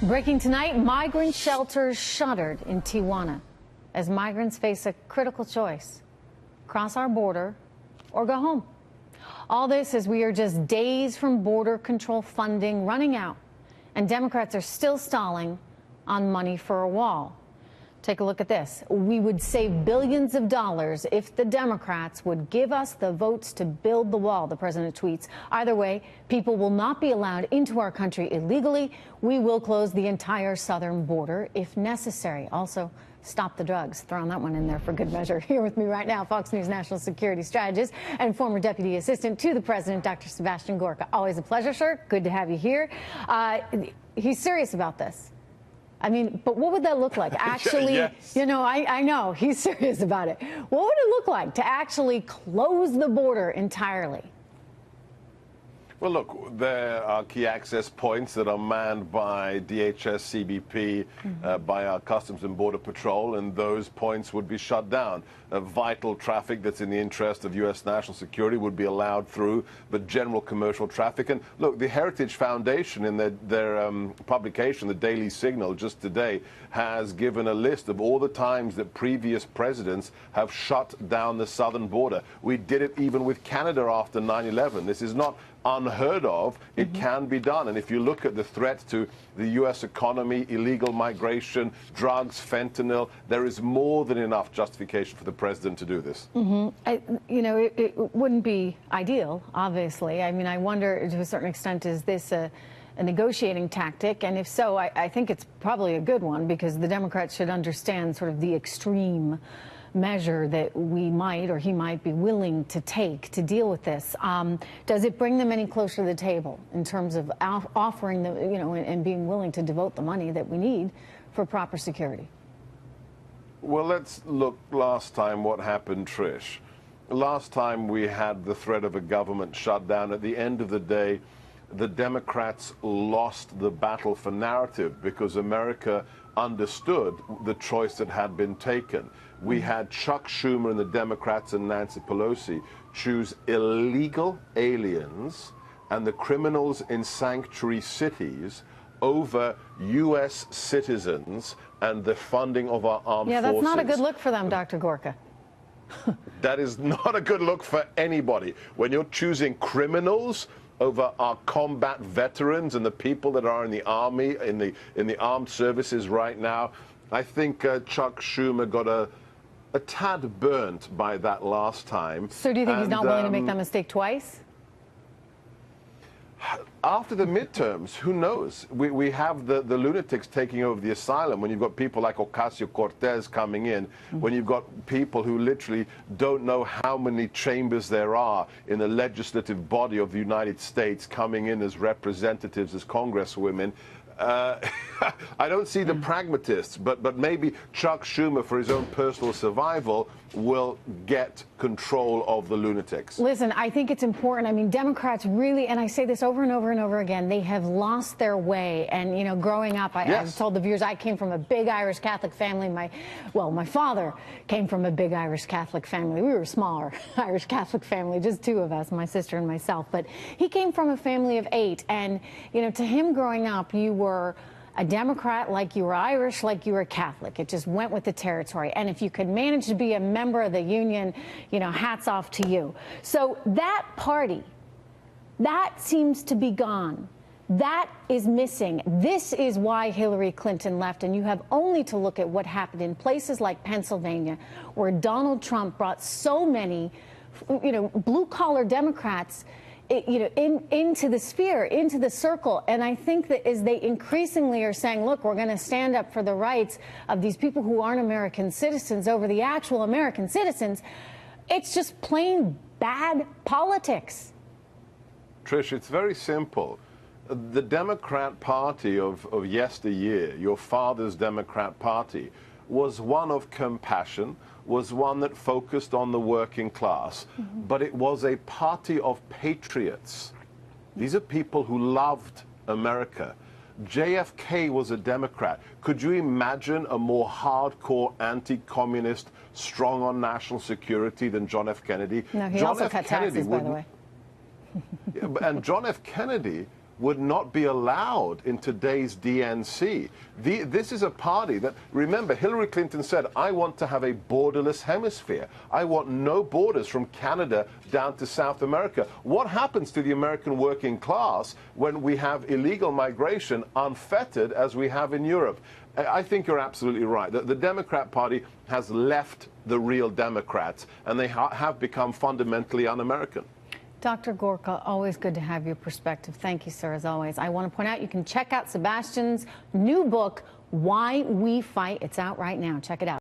Breaking tonight, migrant shelters shuttered in Tijuana as migrants face a critical choice: cross our border or go home. All this as we are just days from border control funding running out, and Democrats are still stalling on money for a wall. Take a look at this. We would save billions of dollars if the Democrats would give us the votes to build the wall, the president tweets. Either way, people will not be allowed into our country illegally. We will close the entire southern border if necessary. Also, stop the drugs. Throwing that one in there for good measure. Here with me right now, Fox News national security strategist and former deputy assistant to the president, Dr. Sebastian Gorka. Always a pleasure, sir. Good to have you here. He's serious about this. I mean, but what would that look like? Actually, yes. You know, I know he's serious about it. What would it look like to actually close the border entirely? Well, look, there are key access points that are manned by DHS, CBP, by our Customs and Border Patrol, and those points would be shut down. Vital traffic that's in the interest of U.S. national security would be allowed through, but general commercial traffic. And look, the Heritage Foundation in their publication, the Daily Signal, just today, has given a list of all the times that previous presidents have shut down the southern border. We did it even with Canada after 9/11. This is not unheard of. It can be done. And if you look at the threat to the U.S. economy, illegal migration, drugs, fentanyl, there is more than enough justification for the president to do this. You know, it wouldn't be ideal, obviously. I mean, I wonder to a certain extent, is this a negotiating tactic? And if so, I think it's probably a good one, because the Democrats should understand sort of the extreme measure that we might, or he might be willing to take to deal with this. Does it bring them any closer to the table in terms of offering them, you know, and being willing to devote the money that we need for proper security? Well, let's look last time what happened, Trish. Last time we had the threat of a government shutdown. At the end of the day, the Democrats lost the battle for narrative because America understood the choice that had been taken. We had Chuck Schumer and the Democrats and Nancy Pelosi choose illegal aliens and the criminals in sanctuary cities over U.S. citizens and the funding of our armed forces. Yeah, that's not a good look for them, Dr. Gorka. That is not a good look for anybody. When you're choosing criminals over our combat veterans and the people that are in the army, in the armed services right now, I think Chuck Schumer got a tad burnt by that last time. So do you think he's not willing to make that mistake twice? After the midterms, who knows? We have the lunatics taking over the asylum. When you've got people like Ocasio-Cortez coming in, when you've got people who literally don't know how many chambers there are in the legislative body of the United States coming in as representatives, as congresswomen. I don't see the pragmatists, but maybe Chuck Schumer, for his own personal survival, will get control of the lunatics. Listen, I think it's important. I mean, Democrats really, and I say this over and over and over again, they have lost their way. And, you know, growing up, I've told the viewers, I came from a big Irish Catholic family. My father came from a big Irish Catholic family. We were a smaller Irish Catholic family, just two of us, my sister and myself. But he came from a family of 8. And, you know, to him growing up, you were a Democrat like you were Irish, like you were Catholic. It just went with the territory. And if you could manage to be a member of the union, you know, hats off to you. So that party, that seems to be gone. That is missing. This is why Hillary Clinton left. And you have only to look at what happened in places like Pennsylvania, where Donald Trump brought so many, you know, blue-collar Democrats into the sphere, into the circle. And I think that as they increasingly are saying, look, we're going to stand up for the rights of these people who aren't American citizens over the actual American citizens, it's just plain bad politics. Trish, it's very simple. The Democrat Party of yesteryear, your father's Democrat Party, was one of compassion, was one that focused on the working class, but it was a party of patriots. These are people who loved America. JFK was a Democrat. Could you imagine a more hardcore anti-communist, strong on national security than John F. Kennedy? No, he also cut taxes, by the way. And John F. Kennedy would not be allowed in today's DNC. This is a party that, remember, Hillary Clinton said, I want to have a borderless hemisphere. I want no borders from Canada down to South America. What happens to the American working class when we have illegal migration unfettered as we have in Europe? I think you're absolutely right. The Democrat Party has left the real Democrats, and they have become fundamentally un-American. Dr. Gorka, always good to have your perspective. Thank you, sir, as always. I want to point out you can check out Sebastian's new book, Why We Fight. It's out right now. Check it out.